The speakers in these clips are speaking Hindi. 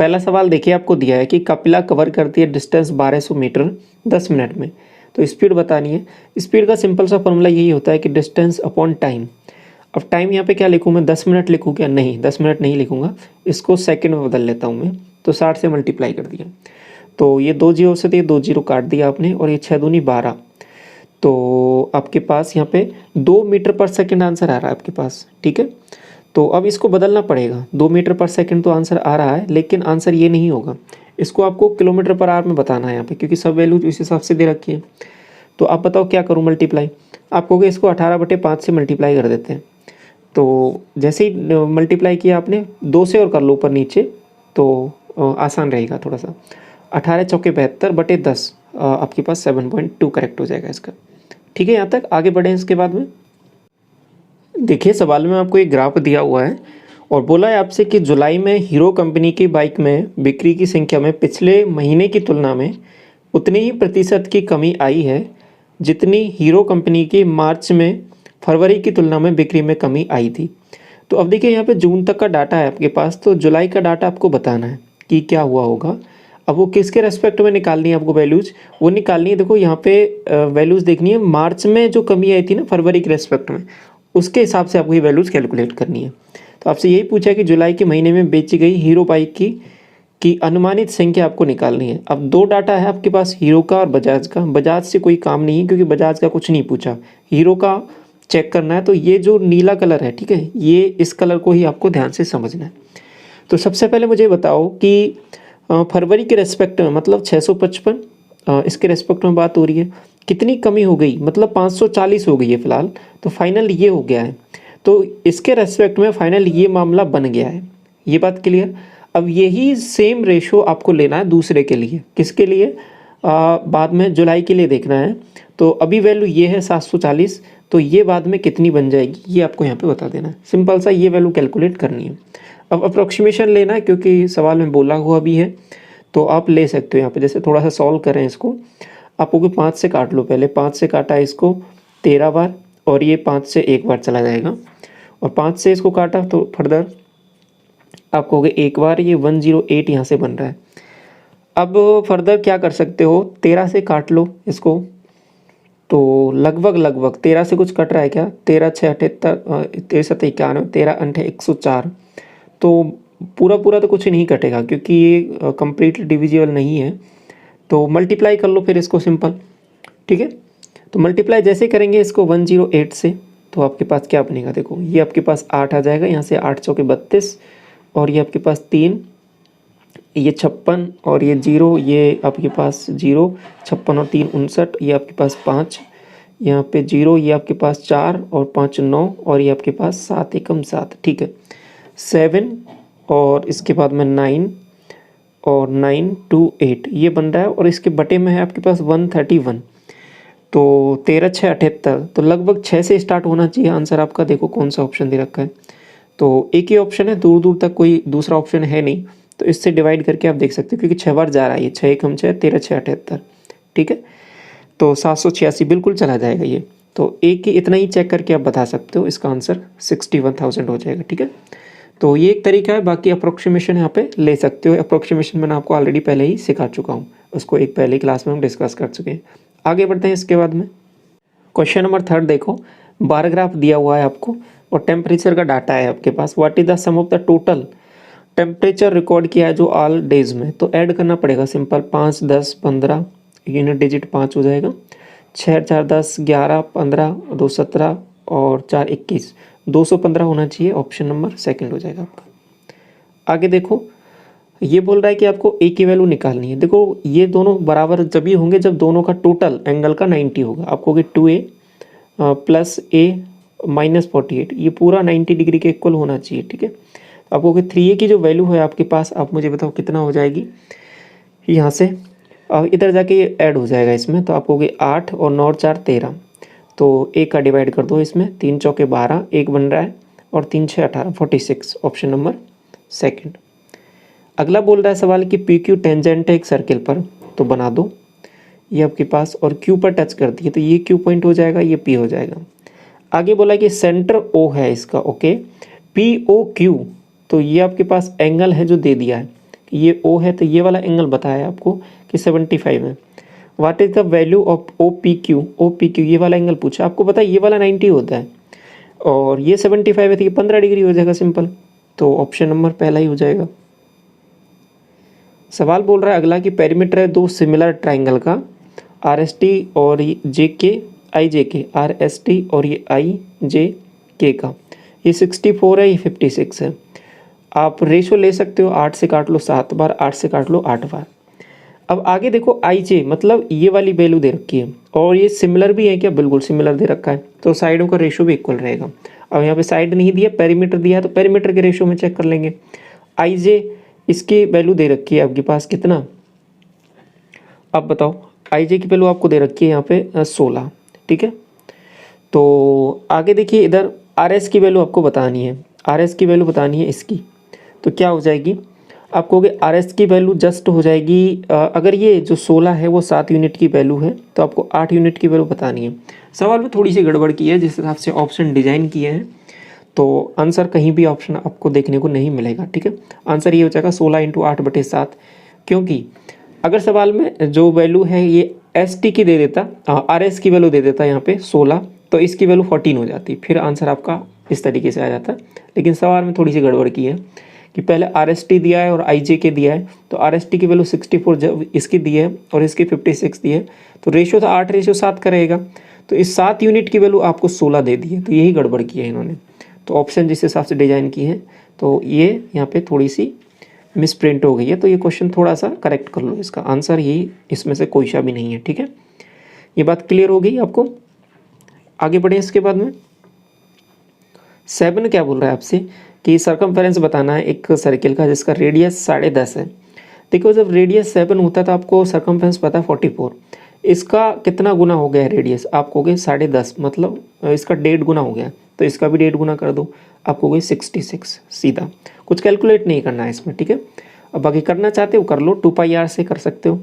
पहला सवाल देखिए, आपको दिया है कि कपिला कवर करती है डिस्टेंस 1200 मीटर 10 मिनट में, तो स्पीड बतानी है। स्पीड का सिंपल सा फॉर्मूला यही होता है कि डिस्टेंस अपॉन टाइम। अब टाइम यहाँ पे क्या लिखूँ मैं, 10 मिनट लिखूँ क्या? नहीं, 10 मिनट नहीं लिखूँगा, इसको सेकंड में बदल लेता हूँ मैं। तो 60 से मल्टीप्लाई कर दिया, तो ये 2 जीरो से थे, 2 जीरो काट दिया आपने, और ये 6 दूनी 12, तो आपके पास यहाँ पे 2 मीटर पर सेकंड आंसर आ रहा है आपके पास। ठीक है, तो अब इसको बदलना पड़ेगा। 2 मीटर पर सेकंड तो आंसर आ रहा है, लेकिन आंसर ये नहीं होगा, इसको आपको किलोमीटर पर आवर में बताना है यहाँ पे, क्योंकि सब वैल्यूज इस हिसाब से दे रखी है। तो आप बताओ क्या करूँ मल्टीप्लाई? आप कहोगे इसको 18/5 से मल्टीप्लाई कर देते हैं। तो जैसे ही मल्टीप्लाई किया आपने, 2 से और कर लो ऊपर नीचे, तो आसान रहेगा थोड़ा सा। 18 चौके 72/10 आपके पास 7.2 करेक्ट हो जाएगा इसका। ठीक है, यहाँ तक आगे बढ़ें। इसके बाद में देखिए, सवाल में आपको एक ग्राफ दिया हुआ है और बोला है आपसे कि जुलाई में हीरो कंपनी की बाइक में बिक्री की संख्या में पिछले महीने की तुलना में उतनी ही प्रतिशत की कमी आई है जितनी हीरो कंपनी की मार्च में फरवरी की तुलना में बिक्री में कमी आई थी। तो अब देखिए, यहाँ पे जून तक का डाटा है आपके पास, तो जुलाई का डाटा आपको बताना है कि क्या हुआ होगा। अब वो किसके रेस्पेक्ट में निकालनी है आपको वैल्यूज़, वो निकालनी है। देखो यहाँ पे वैल्यूज़ देखनी है, मार्च में जो कमी आई थी ना फरवरी के रेस्पेक्ट में, उसके हिसाब से आपको ये वैल्यूज़ कैलकुलेट करनी है। तो आपसे यही पूछा कि जुलाई के महीने में बेची गई हीरो बाइक की अनुमानित संख्या आपको निकालनी है। अब 2 डाटा है आपके पास, हीरो का और बजाज का। बजाज से कोई काम नहीं है क्योंकि बजाज का कुछ नहीं पूछा, हीरो का चेक करना है। तो ये जो नीला कलर है, ठीक है, ये इस कलर को ही आपको ध्यान से समझना है। तो सबसे पहले मुझे बताओ कि फरवरी के रेस्पेक्ट में, मतलब 655, इसके रेस्पेक्ट में बात हो रही है, कितनी कमी हो गई, मतलब 540 हो गई है फिलहाल। तो फाइनल ये हो गया है, तो इसके रेस्पेक्ट में फाइनल ये मामला बन गया है। ये बात क्लियर? अब यही सेम रेशो आपको लेना है दूसरे के लिए। किसके लिए? बाद में जुलाई के लिए देखना है। तो अभी वैल्यू ये है 740, तो ये बाद में कितनी बन जाएगी ये आपको यहाँ पे बता देना है। सिंपल सा ये वैल्यू कैलकुलेट करनी है। अब अप्रोक्सीमेशन लेना है क्योंकि सवाल में बोला हुआ भी है, तो आप ले सकते हो यहाँ पे। जैसे थोड़ा सा सॉल्व करें इसको, आपको 5 से काट लो पहले। 5 से काटा इसको 13 बार, और ये 5 से एक बार चला जाएगा, और 5 से इसको काटा तो फर्दर आप कहोगे एक बार। ये 108 यहाँ से बन रहा है। अब फर्दर क्या कर सकते हो, 13 से काट लो इसको, तो लगभग 13 से कुछ कट रहा है क्या? 13 6 78, 13 7 91, 13 8 104। तो पूरा तो कुछ नहीं कटेगा क्योंकि ये कंप्लीटली डिविजिबल नहीं है। तो मल्टीप्लाई कर लो फिर इसको सिंपल। ठीक है, तो मल्टीप्लाई जैसे करेंगे इसको 108 से, तो आपके पास क्या बनेगा? देखो, ये आपके पास 8 आ जाएगा, यहाँ से 8 चौके 32, और ये आपके पास 3, ये 56, और ये 0, ये आपके पास 0, 56 और 3 59, ये आपके पास 5, यहाँ पे 0, ये आपके पास 4 और 5 9, और ये आपके पास 7 एकम 7। ठीक है, 7, और इसके बाद में 9 और 9 2 8 ये बन रहा है, और इसके बटे में है आपके पास 131। तो 13 6 78, तो लगभग 6 से स्टार्ट होना चाहिए आंसर आपका। देखो कौन सा ऑप्शन दे रखा है, तो एक ही ऑप्शन है, दूर दूर तक कोई दूसरा ऑप्शन है नहीं। तो इससे डिवाइड करके आप देख सकते हो, क्योंकि 6 बार जा रहा है ये, 6 एकम 6, 13 6 78। ठीक है, तो 786 बिल्कुल चला जाएगा ये। तो एक ही इतना ही चेक करके आप बता सकते हो, इसका आंसर 61,000 हो जाएगा। ठीक है, तो ये एक तरीका है, बाकी अप्रोक्सीमेशन यहाँ पे ले सकते हो। अप्रोक्सीमेशन मैंने आपको ऑलरेडी पहले ही सिखा चुका हूँ, उसको एक पहले क्लास में हम डिस्कस कर चुके हैं। आगे बढ़ते हैं इसके बाद में। क्वेश्चन नंबर 3 देखो, बार ग्राफ दिया हुआ है आपको और टेम्परेचर का डाटा है आपके पास। What is the sum of the total temperature record किया है जो ऑल डेज में? तो ऐड करना पड़ेगा सिंपल, 5 10 15, यूनिट डिजिट 5 हो जाएगा, 6 4 10 11 15 2 17 और 4 21, 215 होना चाहिए। ऑप्शन नंबर सेकंड हो जाएगा आपका। आगे देखो, ये बोल रहा है कि आपको ए की वैल्यू निकालनी है। देखो ये दोनों बराबर जब ही होंगे जब दोनों का टोटल एंगल का 90 होगा। आपको 2a प्लस a माइनस 48, ये पूरा 90 डिग्री के इक्वल होना चाहिए। ठीक है, आपको 3a की जो वैल्यू है आपके पास, आप मुझे बताओ कितना हो जाएगी। यहाँ से इधर जाके ये ऐड हो जाएगा इसमें, तो आपको 8 और 9 और 4 13, तो एक का डिवाइड कर दो इसमें, 3 चौके 12, एक बन रहा है, और 3 6 18 46। Option number second. अगला बोल रहा है सवाल कि पी क्यू टेंजेंट है एक सर्किल पर, तो बना दो। ये आपके पास और क्यू पर टच कर दिए, तो ये क्यू पॉइंट हो जाएगा, ये पी हो जाएगा। आगे बोला कि सेंटर ओ है इसका, ओके, पी ओ क्यू, तो ये आपके पास एंगल है जो दे दिया है, ये O है, तो ये वाला एंगल बताया आपको कि 75 है। What is the value of OPQ, OPQ ये वाला एंगल पूछा, आपको पता है ये वाला 90 होता है और ये 75 है, तो ये 15 डिग्री हो जाएगा सिंपल। तो ऑप्शन नंबर पहला ही हो जाएगा। सवाल बोल रहा है अगला कि पेरीमीटर है दो सिमिलर ट्राइंगल का, RST और JK IJK, RST और ये IJK का, ये 64 है, ये 56 है। आप रेशो ले सकते हो, 8 से काट लो 7 बार, 8 से काट लो 8 बार। अब आगे देखो IJ मतलब ये वाली वैल्यू दे रखी है और ये सिमिलर भी है क्या, बिल्कुल सिमिलर दे रखा है, तो साइडों का रेशो भी इक्वल रहेगा। अब यहाँ पे साइड नहीं दिया, पेरीमीटर दिया है, तो पेरीमीटर के रेशो में चेक कर लेंगे। IJ इसकी वैल्यू दे रखी है आपके पास कितना, अब बताओ। IJ की वैल्यू आपको दे रखी है यहाँ पे 16, ठीक है। तो आगे देखिए इधर RS की वैल्यू आपको बतानी है, RS की वैल्यू बतानी है इसकी, तो क्या हो जाएगी, आप कहोगे RS की वैल्यू जस्ट हो जाएगी, अगर ये जो 16 है वो 7 यूनिट की वैल्यू है तो आपको 8 यूनिट की वैल्यू बतानी है। सवाल में थोड़ी सी गड़बड़ की है, जिस हिसाब से ऑप्शन डिजाइन किए हैं तो आंसर कहीं भी ऑप्शन आपको देखने को नहीं मिलेगा, ठीक है। आंसर ये हो जाएगा 16 × 8/7, क्योंकि अगर सवाल में जो वैल्यू है ये ST की दे देता, RS की वैल्यू दे देता यहाँ पे 16, तो इसकी वैल्यू 14 हो जाती, फिर आंसर आपका इस तरीके से आ जाता। लेकिन सवाल में थोड़ी सी गड़बड़ की है कि पहले RST दिया है और IJK दिया है, तो RST की वैल्यू 64 जब इसकी दी है और इसकी 56 दी है, तो रेशियो था 8:7 का रहेगा, तो इस 7 यूनिट की वैल्यू आपको 16 दे दी है, तो यही गड़बड़ की है इन्होंने। तो ऑप्शन जिस हिसाब से डिजाइन की है तो ये यहाँ पे थोड़ी सी मिस प्रिंट हो गई है, तो ये क्वेश्चन थोड़ा सा करेक्ट कर लो, इसका आंसर यही, इसमें से कोई सा भी नहीं है, ठीक है। ये बात क्लियर हो गई आपको। आगे बढ़े इसके बाद में 7 क्या बोल रहा है आपसे कि सरकमफेरेंस बताना है एक सर्किल का जिसका रेडियस 10.5 है। देखो जब रेडियस 7 होता है तो आपको सरकमफेरेंस पता है 44, इसका कितना गुना हो गया है रेडियस, आप कहोगे 10.5, मतलब इसका 1.5 गुना हो गया, तो इसका भी 1.5 गुना कर दो, आप कहोगे 66, सीधा, कुछ कैलकुलेट नहीं करना है इसमें, ठीक है। अब बाकी करना चाहते हो कर लो, 2πr से कर सकते हो।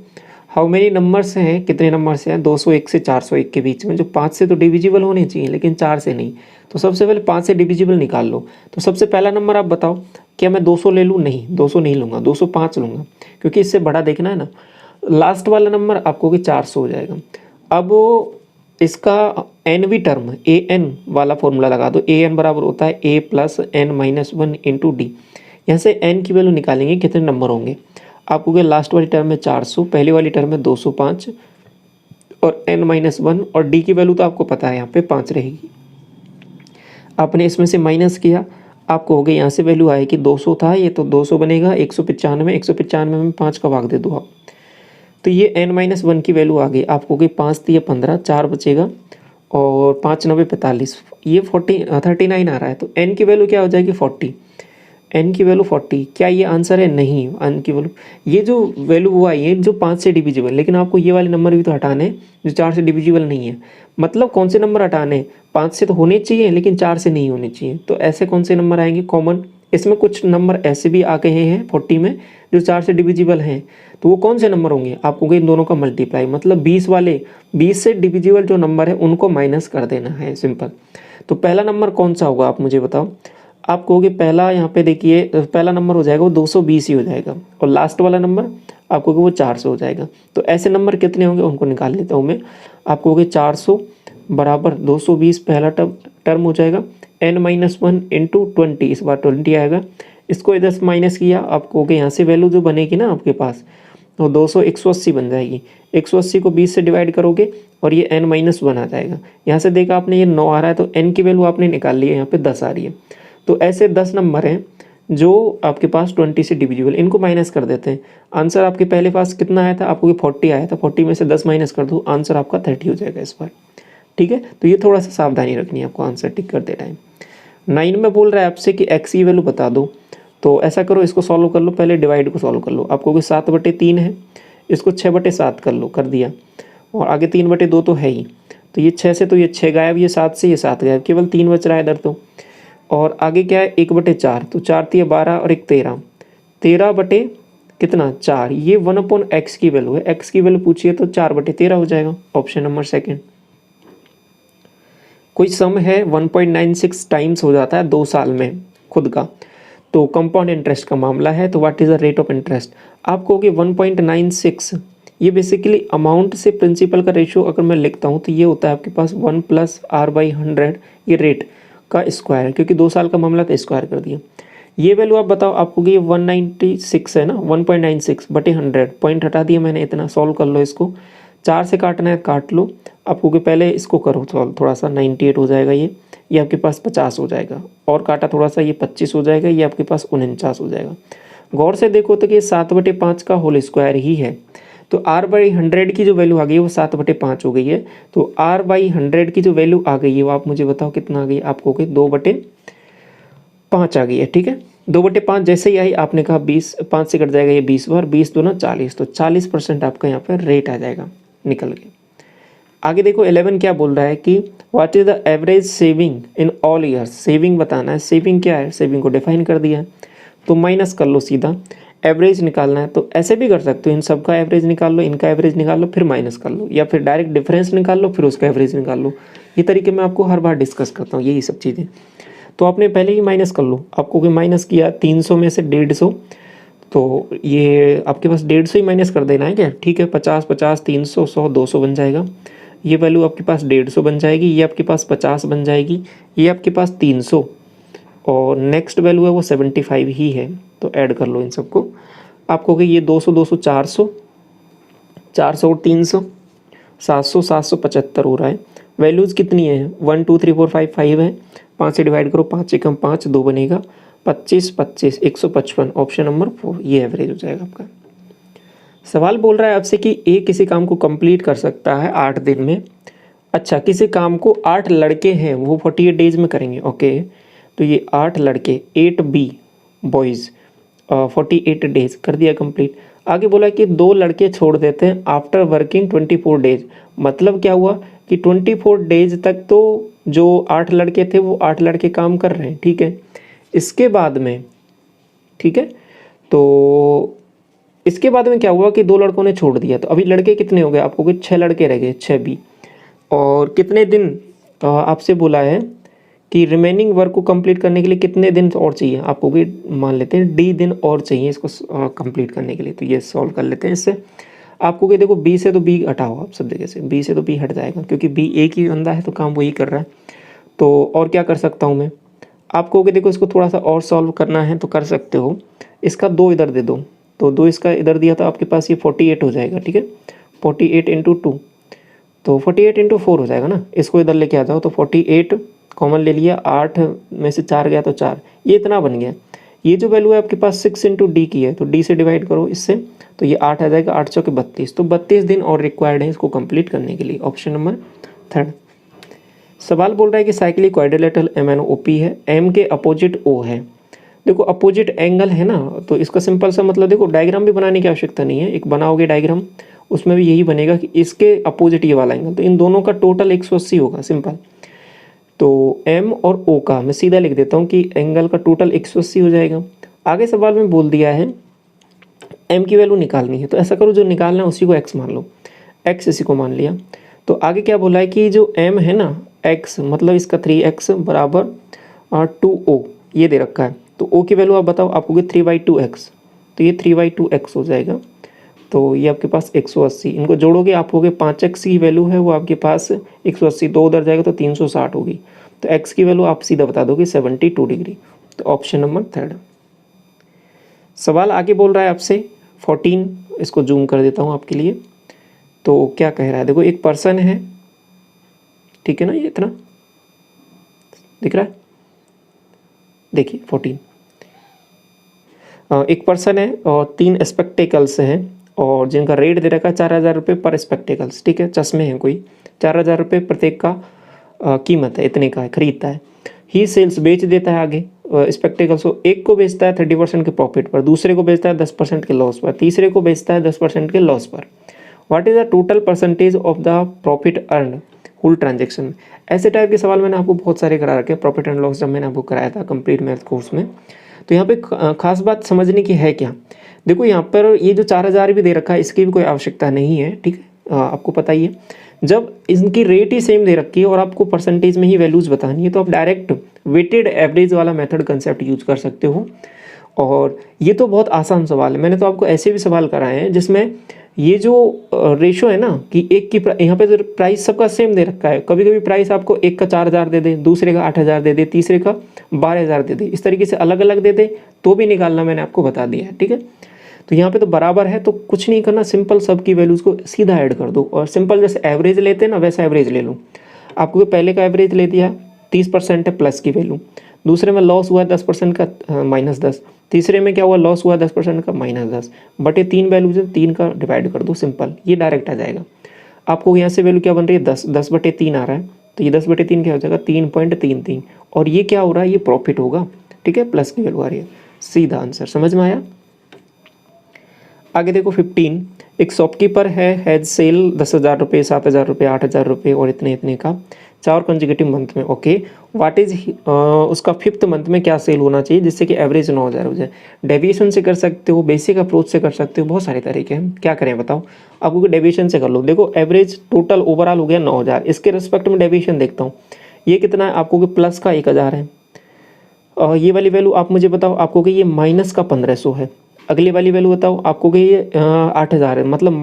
हाउ मेनी नंबर्स हैं, कितने नंबर्स हैं, 201 से 401 के बीच में, जो 5 से तो डिविजिबल होने चाहिए लेकिन 4 से नहीं, तो सबसे पहले 5 से डिविजिबल निकाल लो। तो सबसे पहला नंबर आप बताओ, क्या मैं 200 ले लूँ, नहीं 200 नहीं लूँगा, 205 लूँगा, क्योंकि इससे बड़ा देखना है ना। लास्ट वाला नंबर आपको कि 400 हो जाएगा। अब इसका NV टर्म AN वाला फॉर्मूला लगा दो, AN बराबर होता है A + n-1 × D। यहाँ से n की वैल्यू निकालेंगे कितने नंबर होंगे, आपको कि लास्ट वाली टर्म में 400, पहली वाली टर्म में 205 और n-1, और D की वैल्यू तो आपको पता है यहाँ पे 5 रहेगी। आपने इसमें से माइनस किया, आपको हो गया यहाँ से वैल्यू आएगी 200 था ये, तो 200 बनेगा 195, 195 में 5 का भाग दे दो आप, तो ये n-1 की वैल्यू आ गई, आपको गई 5 थी 15, 4 बचेगा और 5 9 45, ये 39 आ रहा है, तो n की वैल्यू क्या हो जाएगी 40, n की वैल्यू 40। क्या ये आंसर है, नहीं, n की वैल्यू, ये जो वैल्यू हुआ ये जो 5 से डिविजिबल, लेकिन आपको ये वाले नंबर भी तो हटाने जो 4 से डिविजिबल नहीं है। मतलब कौन से नंबर हटाने, 5 से तो होने चाहिए लेकिन 4 से नहीं होने चाहिए, तो ऐसे कौन से नंबर आएंगे कॉमन, इसमें कुछ नंबर ऐसे भी आ गए हैं 40 में जो 4 से डिविजिबल हैं, तो वो कौन से नंबर होंगे, आपको इन दोनों का मल्टीप्लाई, मतलब 20 वाले 20 से डिविजिबल जो नंबर है उनको माइनस कर देना है, सिंपल। तो पहला नंबर कौन सा होगा आप मुझे बताओ, आप कहोगे पहला, यहाँ पे देखिए पहला नंबर हो जाएगा वो 220 ही हो जाएगा, और लास्ट वाला नंबर आप कहोगे वो 400 हो जाएगा। तो ऐसे नंबर कितने होंगे उनको निकाल लेता हूँ मैं, आप कहोगे 400 बराबर 220 पहला टर्म हो जाएगा, n-1 × 20, इस बार 20 आएगा, इसको इधर से माइनस किया, आप कहोगे यहाँ से वैल्यू जो बनेगी ना आपके पास तो 180 बन जाएगी, 180 को 20 से डिवाइड करोगे और ये n-1 आ जाएगा। यहाँ से देखा आपने ये 9 आ रहा है, तो n की वैल्यू आपने निकाल ली है, यहाँ पे 10 आ रही है। तो ऐसे 10 नंबर हैं जो आपके पास 20 से डिविजिबल, इनको माइनस कर देते हैं। आंसर आपके पहले पास कितना आया था, आपको 40 आया था, 40 में से 10 माइनस कर दो, आंसर आपका 30 हो जाएगा इस बार, ठीक है। तो ये थोड़ा सा सावधानी रखनी है आपको आंसर टिक करते टाइम। 9 में बोल रहा है आपसे कि x की वैल्यू बता दो, तो ऐसा करो इसको सॉल्व कर लो, पहले डिवाइड को सॉल्व कर लो, आपको कोई 7/3 है, इसको 6/7 कर लो, कर दिया, और आगे 3/2 तो है ही, तो ये 6 से तो ये 6 गायब, ये 7 से ये 7 गायब, केवल 3 बच रहा है इधर तो, और आगे क्या है 1/4, तो 4 थी 12 और 1 13, 13 बटे कितना 4, ये 1/x की वैल्यू है, x की वैल्यू पूछिए तो 4/13 हो जाएगा, ऑप्शन नंबर सेकंड। कोई सम है 1.96 टाइम्स हो जाता है 2 साल में खुद का, तो कंपाउंड इंटरेस्ट का मामला है, तो what is the rate of interest. आप कहोगे 1.96, ये बेसिकली अमाउंट से प्रिंसिपल का रेशियो अगर मैं लिखता हूँ तो ये होता है आपके पास 1 + R/100, ये रेट का स्क्वायर है, क्योंकि 2 साल का मामला तो स्क्वायर कर दिया। ये वैल्यू आप बताओ, आपको ये 196 है ना, 1.96/100, पॉइंट हटा दिया मैंने, इतना सॉल्व कर लो इसको। 4 से काटना है काट लो, आपको कि पहले इसको करो सॉल्व थोड़ा सा, 98 हो जाएगा ये आपके पास 50 हो जाएगा, और काटा थोड़ा सा, ये 25 हो जाएगा, ये आपके पास 49 हो जाएगा। गौर से देखो तो कि 7/5 का होल स्क्वायर ही है, तो R/100 की जो वैल्यू आ गई है वो 7/5 हो गई है। तो R/100 की जो वैल्यू आ गई है वो आप मुझे बताओ कितना आ गई, आपको कि 2/5 आ गई है। ठीक है, 2/5 जैसे ही आई आपने कहा 20, 5 से कट जाएगा ये 20 बार, 20 दूना 40, तो 40% आपका यहाँ पर रेट आ जाएगा निकल के। आगे देखो 11 क्या बोल रहा है कि what is the average saving in all years. Saving बताना है, सेविंग क्या है, सेविंग को डिफाइन कर दिया है, तो माइनस कर लो सीधा, एवरेज निकालना है तो ऐसे भी कर सकते हो, इन सब का एवरेज निकाल लो, इनका एवरेज निकाल लो, फिर माइनस कर लो, या फिर डायरेक्ट डिफरेंस निकाल लो फिर उसका एवरेज निकाल लो। ये तरीके मैं आपको हर बार डिस्कस करता हूँ यही सब चीज़ें। तो आपने पहले ही माइनस कर लो, आपको कि माइनस किया 300 में से 150, तो ये आपके पास 150 ही माइनस कर देना है क्या। ठीक है, 50 50 300 100 200 बन जाएगा, ये वैल्यू आपके पास 150 बन जाएगी, ये आपके पास 50 बन जाएगी, ये आपके पास 300, और नेक्स्ट वैल्यू है वो 75 ही है। तो ऐड कर लो इन सबको, आपको कि ये 200 200 400, 400 और 300 700, 775 हो रहा है। वैल्यूज़ कितनी है, 1 2 3 4 5 5 है, 5 से डिवाइड करो, 5 एकम 5, 2 बनेगा, 25 25 155, ऑप्शन नंबर 4 ये एवरेज हो जाएगा आपका। सवाल बोल रहा है आपसे कि ए किसी काम को कंप्लीट कर सकता है 8 दिन में। अच्छा, किसी काम को 8 लड़के हैं वो 48 डेज में करेंगे। ओके, तो ये 8 लड़के 8B बॉयज़ 48 डेज कर दिया कंप्लीट। आगे बोला कि 2 लड़के छोड़ देते हैं आफ्टर वर्किंग 24 डेज। मतलब क्या हुआ कि 24 डेज तक तो जो 8 लड़के थे वो 8 लड़के काम कर रहे हैं। ठीक है, इसके बाद में, ठीक है, तो इसके बाद में क्या हुआ कि 2 लड़कों ने छोड़ दिया, तो अभी लड़के कितने हो गए, आपको कि 6 लड़के रह गए, 6B। और कितने दिन आपसे बोला है कि रिमेनिंग वर्क को कंप्लीट करने के लिए कितने दिन और चाहिए, आपको भी मान लेते हैं D दिन और चाहिए इसको कंप्लीट करने के लिए। तो ये सॉल्व कर लेते हैं इससे। आपको कि देखो B से तो B हटाओ, आप सब जगह से B से तो B हट जाएगा, क्योंकि B एक ही बंदा है तो काम वही कर रहा है। तो और क्या कर सकता हूँ मैं, आपको कि देखो इसको थोड़ा सा और सॉल्व करना है तो कर सकते हो, इसका 2 इधर दे दो, तो 2 इसका इधर दिया तो आपके पास ये 48 हो जाएगा। ठीक है, 48 × 2, तो 48 × 4 हो जाएगा ना। इसको इधर लेके आ जाओ, तो 48 कॉमन ले लिया, 8 में से 4 गया तो 4, ये इतना बन गया। ये जो वैल्यू है आपके पास 6 × D की है, तो D से डिवाइड करो इससे, तो ये 8 आ जाएगा, 8 चौके 32, तो 32 दिन और रिक्वायर्ड है इसको कंप्लीट करने के लिए, ऑप्शन नंबर 3। सवाल बोल रहा है कि साइक्लिक क्वाड्रिलेटरल MnOP है, M के अपोजिट O है। देखो अपोजिट एंगल है ना, तो इसका सिंपल सा मतलब देखो, डायग्राम भी बनाने की आवश्यकता नहीं है, एक बनाओगे डायग्राम उसमें भी यही बनेगा कि इसके अपोजिट ये वाला एंगल, तो इन दोनों का टोटल 180 होगा, सिंपल। तो M और O का मैं सीधा लिख देता हूँ कि एंगल का टोटल 180 हो जाएगा। आगे सवाल में बोल दिया है M की वैल्यू निकालनी है, तो ऐसा करो जो निकालना है उसी को x मान लो, x इसी को मान लिया। तो आगे क्या बोला है कि जो M है ना, x मतलब इसका 3x बराबर 2O ये दे रखा है, तो O की वैल्यू आप बताओ, आपको 3/2x, तो ये 3/2x हो जाएगा। तो ये आपके पास 180, इनको जोड़ोगे आप होगे 5x की वैल्यू है वो आपके पास 180, 2 उधर जाएगा तो 360 होगी, तो x की वैल्यू आप सीधा बता दोगे 72 डिग्री, तो ऑप्शन नंबर 3। सवाल आगे बोल रहा है आपसे 14, इसको जूम कर देता हूँ आपके लिए। तो क्या कह रहा है, देखो एक पर्सन है, ठीक है ना, ये इतना दिख रहा है, देखिए 14, एक पर्सन है और 3 स्पेक्टेकल्स हैं और जिनका रेट दे रखा है 4000 रुपये पर स्पेक्टेकल्स। ठीक है, चश्मे हैं कोई, 4000 रुपये प्रत्येक का कीमत है, इतने का है, खरीदता है। ही सेल्स बेच देता है आगे स्पेक्टेकल्स को, एक को बेचता है 30% के प्रॉफिट पर, दूसरे को बेचता है 10% के लॉस पर, तीसरे को बेचता है 10% के लॉस पर। What is the total percentage of the profit earn whole transaction. ऐसे टाइप के सवाल मैंने आपको बहुत सारे करा रखे, प्रॉफिट एंड लॉस जब मैंने आपको कराया था कंप्लीट मैथ कोर्स में। तो यहाँ पे खास बात समझने की है क्या, देखो यहाँ पर ये जो 4000 भी दे रखा है इसकी भी कोई आवश्यकता नहीं है। ठीक है, आपको पता ही है, जब इनकी रेट ही सेम दे रखी है और आपको परसेंटेज में ही वैल्यूज़ बतानी है तो आप डायरेक्ट वेटेड एवरेज वाला मेथड कंसेप्ट यूज कर सकते हो। और ये तो बहुत आसान सवाल है, मैंने तो आपको ऐसे भी सवाल कराए हैं जिसमें ये जो रेशो है ना कि एक की यहाँ पे तो प्राइस सबका सेम दे रखा है, कभी कभी प्राइस आपको एक का 4,000 दे दे, दूसरे का 8,000 दे दे, तीसरे का 12,000 दे दे, इस तरीके से अलग अलग दे दे तो भी निकालना मैंने आपको बता दिया है, ठीक है। तो यहाँ पे तो बराबर है तो कुछ नहीं करना, सिंपल सबकी वैल्यूज़ को सीधा ऐड कर दो, और सिंपल जैसे एवरेज लेते हैं ना वैसा एवरेज ले लो। आपको पहले का एवरेज ले दिया 30% है प्लस की वैल्यू, दूसरे में लॉस हुआ 10% का -10, तीसरे में क्या हुआ लॉस हुआ 10% का -10, बटे 3 वैल्यूज है, 3 का डिवाइड कर दो, सिंपल ये डायरेक्ट आ जाएगा। आपको यहाँ से वैल्यू क्या बन रही है 10, 10/3 आ रहा है, तो ये 10/3 क्या हो जाएगा 3.33, और ये क्या हो रहा है ये प्रॉफिट होगा, ठीक है, प्लस की वैल्यू आ रही है, सीधा आंसर। समझ में आया। आगे देखो 15, एक शॉपकीपर हैज सेल 10,000 रुपये, 7,000 रुपये, 8,000 रुपये और इतने इतने का 4 कंजिक्यूटिव मंथ में। ओके, व्हाट इज उसका 5th मंथ में क्या सेल होना चाहिए जिससे कि एवरेज 9,000 हो जाए। डेविएशन से कर सकते हो, बेसिक अप्रोच से कर सकते हो, बहुत सारे तरीके हैं, क्या करें बताओ। आपको डेविएशन से कर लो। देखो एवरेज टोटल ओवरऑल हो गया 9,000, इसके रिस्पेक्ट में डेविएशन देखता हूँ, ये कितना है आपको कि प्लस का 1,000 है, और ये वाली वैल्यू आप मुझे बताओ आपको कि ये माइनस का 1,500 है। अगली वाली वैल्यू बताओ आपको कि ये 8,000 है, मतलब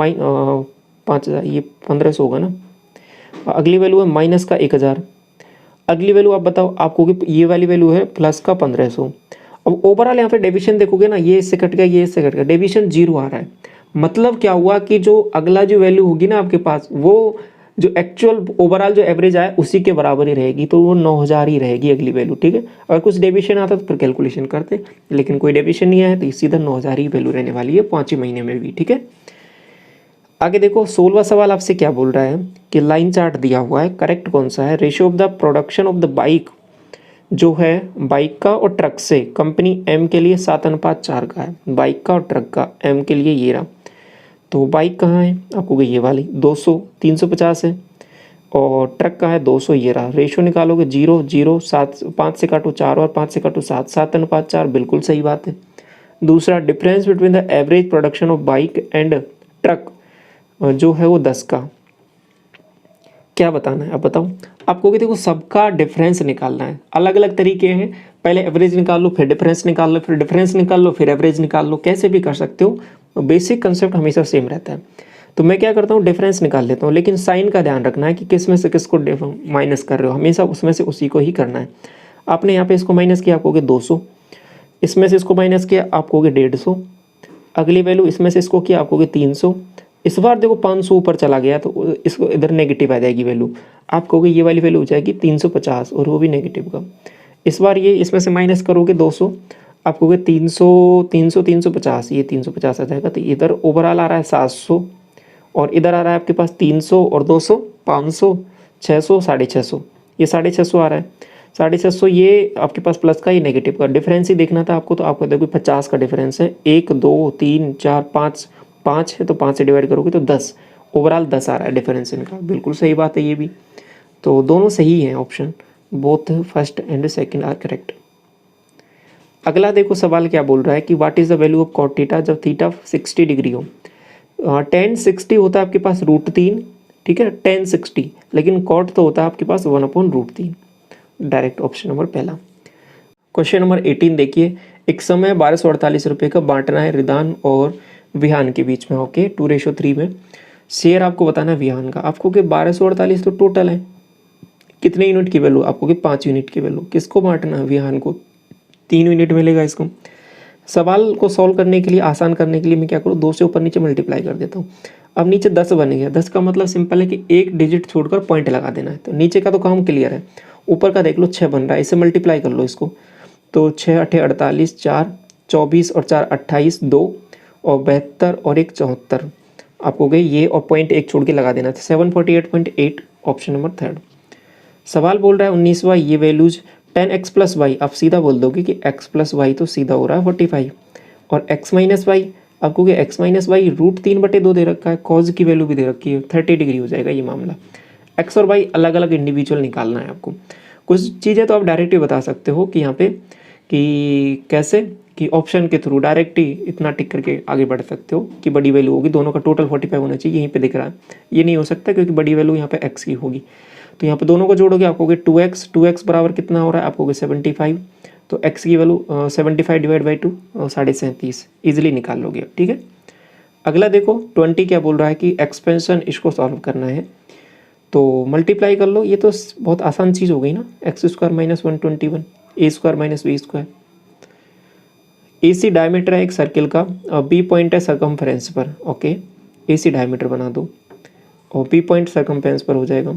5,000, ये 1,500 होगा ना। अगली वैल्यू है माइनस का 1,000, अगली वैल्यू आप बताओ आपको कि ये वाली वैल्यू है प्लस का 1,500। अब ओवरऑल यहाँ पे डेविएशन देखोगे ना, ये इससे कट गया, ये इससे कट गया, डेविएशन 0 आ रहा है। मतलब क्या हुआ कि जो अगला जो वैल्यू होगी ना आपके पास, वो जो एक्चुअल ओवरऑल जो एवरेज आया उसी के बराबर ही रहेगी, तो वो 9,000 ही रहेगी अगली वैल्यू, ठीक है। अगर कुछ डेविएशन आता तो फिर कैलकुलेशन करते, लेकिन कोई डेविएशन नहीं आया तो सीधा 9,000 ही वैल्यू रहने वाली है 5 महीने में भी, ठीक है। आगे देखो 16वां सवाल आपसे क्या बोल रहा है कि लाइन चार्ट दिया हुआ है, करेक्ट कौन सा है। Ratio of the production of the bike जो है बाइक का और ट्रक से कंपनी एम के लिए 7:4 का है, बाइक का और ट्रक का एम के लिए ये रहा। तो बाइक कहाँ है आपको ये वाली 200 350 है, और ट्रक का है 200, ये रहा। रेशियो निकालोगे 0 0 7, 5 से काटो 4 और 5 से काटो 7, 7:4, बिल्कुल सही बात है। दूसरा difference between the average production of bike and truck जो है वो 10 का, क्या बताना है अब बताओ आपको कि देखो सबका डिफरेंस निकालना है, अलग अलग तरीके हैं, पहले एवरेज निकाल लो, फिर डिफरेंस निकाल लो, फिर डिफरेंस निकाल लो, फिर एवरेज निकाल लो, कैसे भी कर सकते हो, बेसिक कंसेप्ट हमेशा सेम रहता है। तो मैं क्या करता हूँ डिफरेंस निकाल लेता हूँ, लेकिन साइन का ध्यान रखना है कि किस में से किसको माइनस कर रहे हो, हमेशा उसमें से उसी को ही करना है। आपने यहाँ पे इसको माइनस किया आपको 200, इसमें से इसको माइनस किया आपको 150, अगली वैल्यू इसमें से इसको किया आपको 300, इस बार देखो 500 ऊपर चला गया तो इसको इधर नेगेटिव आ जाएगी वैल्यू, आप कहोगे ये वाली वैल्यू हो जाएगी 350 और वो भी नेगेटिव का। इस बार ये इसमें से माइनस करोगे 200, आप कहोगे 300 300 350, ये 350 आ जाएगा, तो इधर ओवरऑल आ रहा है 700, और इधर आ रहा है आपके पास 300 और 200 500 600 650, ये 650 आ रहा है, 650 ये आपके पास प्लस का, ये नेगेटिव का। डिफरेंस ही देखना था आपको, तो आपको देखो 50 का डिफरेंस है, 1 2 3 4 5, 5 है तो 5 से डिवाइड करोगे तो 10, ओवरऑल 10 आ रहा है डिफरेंस इनका, बिल्कुल सही बात है ये भी। तो दोनों सही हैं option, both first and second are correct. अगला देखो सवाल क्या बोल रहा है कि what is the value of cot theta जब थीटा 60 डिग्री हो। tan 60 होता है आपके पास √3, ठीक है, tan 60, लेकिन कॉट तो होता है आपके पास 1/√3, डायरेक्ट ऑप्शन नंबर पहला। क्वेश्चन नंबर 18 देखिए, एक समय 1248 रुपये का बांटना है रिदान और विहान के बीच में, ओके 2:3 में। शेयर आपको बताना है विहान का, आपको कि 1248 तो टोटल है, कितने यूनिट की वैल्यू आपको कि 5 यूनिट की वैल्यू, किसको बांटना है विहान को, 3 यूनिट मिलेगा इसको। सवाल को सॉल्व करने के लिए, आसान करने के लिए मैं क्या करूँ 2 से ऊपर नीचे मल्टीप्लाई कर देता हूँ। अब नीचे 10 बन गया, 10 का मतलब सिंपल है कि एक डिजिट छोड़कर पॉइंट लगा देना है, तो नीचे का तो काम क्लियर है। ऊपर का देख लो 6 बन रहा है, इसे मल्टीप्लाई कर लो इसको, तो 6 8 48, 4 24 और 4 28, 2 और 72 और 1 74, आपको गए ये, और पॉइंट एक छोड़ के लगा देना था 748.8, ऑप्शन नंबर थर्ड। सवाल बोल रहा है 19वां, ये वैल्यूज 10x + y, आप सीधा बोल दोगे कि x + y तो सीधा हो रहा है 45, और x - y आपको कि x - y √3/2 दे रखा है, कॉज की वैल्यू भी दे रखी है 30 डिग्री हो जाएगा ये मामला। x और y अलग अलग इंडिविजुअल निकालना है आपको। कुछ चीज़ें तो आप डायरेक्ट ही बता सकते हो कि यहाँ पे कि कैसे, कि ऑप्शन के थ्रू डायरेक्ट ही इतना टिक करके आगे बढ़ सकते हो कि बड़ी वैल्यू होगी, दोनों का टोटल 45 होना चाहिए, यहीं पे दिख रहा है, ये नहीं हो सकता क्योंकि बड़ी वैल्यू यहाँ पे x की होगी। तो यहाँ पे दोनों को जोड़ोगे आपको 2x बराबर कितना हो रहा है आपको 75, तो x की वैल्यू 75 डिवाइड बाई 2 37.5 ईजिली निकाल लोगे, ठीक है। अगला देखो 20 क्या बोल रहा है कि एक्सपेंशन इसको सॉल्व करना है, तो मल्टीप्लाई कर लो। ये तो बहुत आसान चीज़ हो गई ना, एक्स स्क्वायर माइनस 121 ए स्क्वायर माइनस बी स्क्वायर। ए सी डायमीटर है एक सर्किल का और बी पॉइंट है सरकमफ्रेंस पर, ओके। ए सी डायमीटर बना दो और बी पॉइंट सरकमफ्रेंस पर हो जाएगा।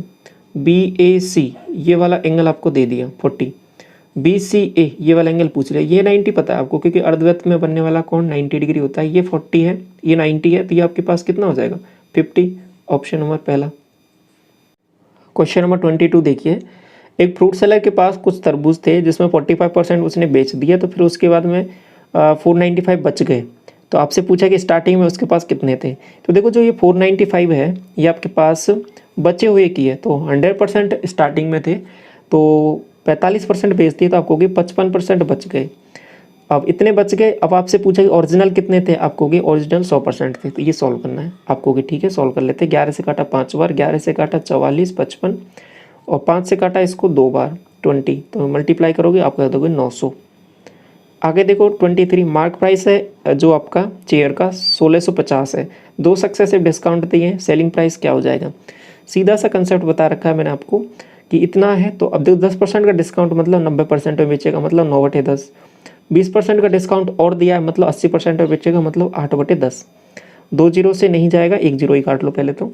बी ए सी ये वाला एंगल आपको दे दिया 40, बी सी ए ये वाला एंगल पूछ लिया, ये 90 पता है आपको क्योंकि अर्धवृत्त में बनने वाला कोण 90 डिग्री होता है। ये 40 है, ये 90 है, तो ये आपके पास कितना हो जाएगा 50। ऑप्शन नंबर पहला। क्वेश्चन नंबर 22 देखिए, एक फ्रूट सेलर के पास कुछ तरबूज थे जिसमें 45% उसने बेच दिया, तो फिर उसके बाद में 495 बच गए। तो आपसे पूछा कि स्टार्टिंग में उसके पास कितने थे। तो देखो जो ये 495 है ये आपके पास बचे हुए की है, तो 100% स्टार्टिंग में थे, तो 45% बेच दिए, तो आपको 55% बच गए। अब इतने बच गए, अब आपसे पूछा कि ओरिजिनल कितने थे, आपको ओरिजिनल 100% थे। तो ये सॉल्व करना है आपको, ठीक है सॉल्व कर लेते हैं। 11 से काटा 5 बार, 11 से काटा 44 55 और 5 से काटा इसको 2 बार 20, तो मल्टीप्लाई करोगे आप कर दोगे 900। आगे देखो 23 मार्क प्राइस है जो आपका चेयर का 1650 है, 2 सक्सेसिव डिस्काउंट दिए हैं, सेलिंग प्राइस क्या हो जाएगा। सीधा सा कंसेप्ट बता रखा है मैंने आपको कि इतना है, तो अब देखो 10% का डिस्काउंट मतलब 90% में बेचेगा, मतलब 9/10। 20% का डिस्काउंट और दिया है मतलब 80% में बेचेगा, मतलब 8/10। 2 जीरो से नहीं जाएगा, 1 जीरो ही काट लो पहले तो,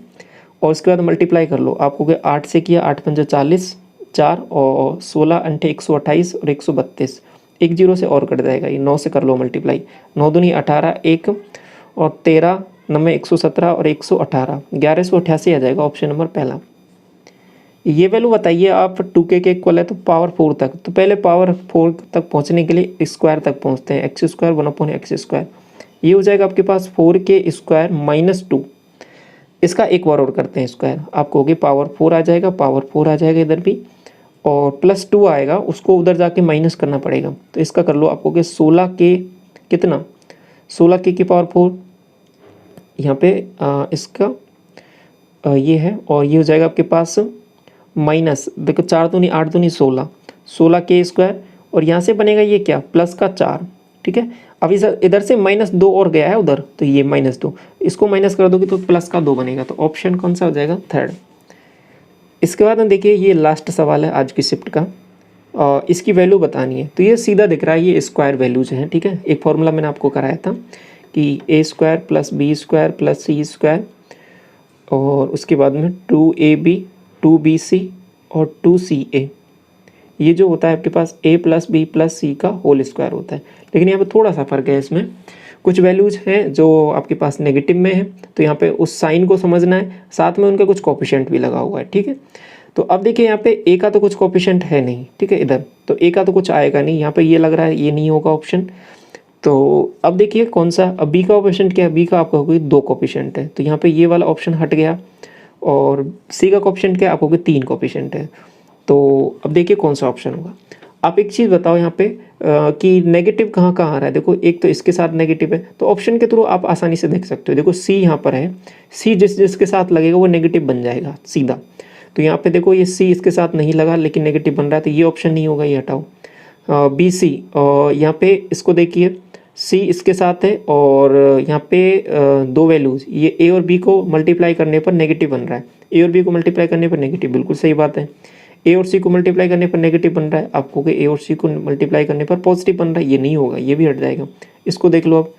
और उसके बाद मल्टीप्लाई कर लो। आपको 8 से किया 8 पंजा 40, 4 और 16 अंठे 128 और 132, 1 जीरो से और कट जाएगा। ये 9 से कर लो मल्टीप्लाई, 9 दूनी 18, 1 और 13 9 117 और 118, 1188 आ जाएगा। ऑप्शन नंबर पहला। ये वैल्यू बताइए आप 2k के इक्वल है तो पावर 4 तक, तो पहले पावर 4 तक पहुंचने के लिए स्क्वायर तक पहुंचते हैं, एक्स स्क्वायर 1/x स्क्वायर। ये हो जाएगा आपके पास 4k स्क्वायर माइनस 2। इसका एक बार और करते हैं स्क्वायर, आपको होगी पावर 4 आ जाएगा, पावर 4 आ जाएगा इधर भी, और प्लस 2 आएगा, उसको उधर जाके माइनस करना पड़ेगा। तो इसका कर लो, आपको 16k कितना 16k की पावर 4 यहाँ पे इसका ये है, और ये हो जाएगा आपके पास माइनस, देखो 4 दूनी 8 दूनी 16, 16k स्क्वायर, और यहाँ से बनेगा ये क्या प्लस का 4, ठीक है। अब इधर से -2 और गया है उधर, तो ये -2, इसको माइनस कर दोगे तो प्लस का 2 बनेगा। तो ऑप्शन कौन सा हो जाएगा थर्ड। इसके बाद में देखिए ये लास्ट सवाल है आज की शिफ्ट का, और इसकी वैल्यू बतानी है। तो ये सीधा दिख रहा है, ये स्क्वायर वैल्यूज हैं, ठीक है। एक फॉर्मूला मैंने आपको कराया था कि a square plus B square plus C square, और उसके बाद में 2ab 2bc और 2ca, ये जो होता है आपके पास a प्लस बी प्लस सी का होल स्क्वायर होता है। लेकिन यहाँ पे थोड़ा सा फर्क है, इसमें कुछ वैल्यूज हैं जो आपके पास नेगेटिव में है, तो यहाँ पे उस साइन को समझना है, साथ में उनका कुछ कोफिशिएंट भी लगा हुआ है, ठीक है। तो अब देखिए यहाँ पे a का तो कुछ कोफिशिएंट है नहीं, ठीक है, इधर तो a का तो कुछ आएगा नहीं, यहाँ पे ये लग रहा है ये नहीं होगा ऑप्शन। तो अब देखिए कौन सा, अब b का कोफिशिएंट क्या है, b का आपका होगा 2 कोफिशिएंट है, तो यहाँ पे ये वाला ऑप्शन हट गया, और c का कोफिशिएंट क्या है, आपको 3 कोफिशिएंट है। तो अब देखिए कौन सा ऑप्शन होगा। आप एक चीज़ बताओ यहाँ पे कि नेगेटिव कहाँ कहाँ आ रहा है। देखो एक तो इसके साथ नेगेटिव है, तो ऑप्शन के थ्रू आप आसानी से देख सकते हो। देखो सी यहाँ पर है, सी जिसके साथ लगेगा वो नेगेटिव बन जाएगा सीधा। तो यहाँ पे देखो ये सी इसके साथ नहीं लगा लेकिन नेगेटिव बन रहा है, तो ये ऑप्शन नहीं होगा, ये हटाओ। बी सी, और यहाँ पे इसको देखिए सी इसके साथ है, और यहाँ पे 2 वैल्यूज़, ये ए और बी को मल्टीप्लाई करने पर नेगेटिव बन रहा है, ए और बी को मल्टीप्लाई करने पर नेगेटिव, बिल्कुल सही बात है। ए और सी को मल्टीप्लाई करने पर नेगेटिव बन रहा है, आपको ए और सी को मल्टीप्लाई करने पर पॉजिटिव बन रहा है, ये नहीं होगा, ये भी हट जाएगा। इसको देख लो अब,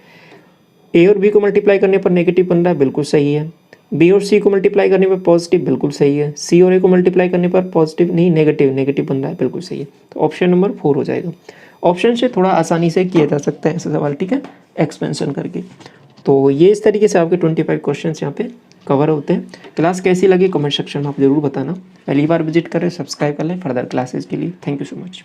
ए और बी को मल्टीप्लाई करने पर नेगेटिव बन रहा है, बिल्कुल सही है। बी और सी को मल्टीप्लाई करने पर पॉजिटिव, बिल्कुल सही है। सी और ए को मल्टीप्लाई करने पर पॉजिटिव नहीं, नेगेटिव बन रहा है, बिल्कुल सही है। तो ऑप्शन नंबर 4 हो जाएगा। ऑप्शन से थोड़ा आसानी से किया जा सकता है ऐसा सवाल, ठीक है, एक्सपेंशन करके। तो ये इस तरीके से आपके 25 क्वेश्चन यहाँ पे कवर होते हैं। क्लास कैसी लगी कमेंट सेक्शन में आप जरूर बताना। पहली बार विजिट करें, सब्सक्राइब कर लें फर्दर क्लासेस के लिए। Thank you so much.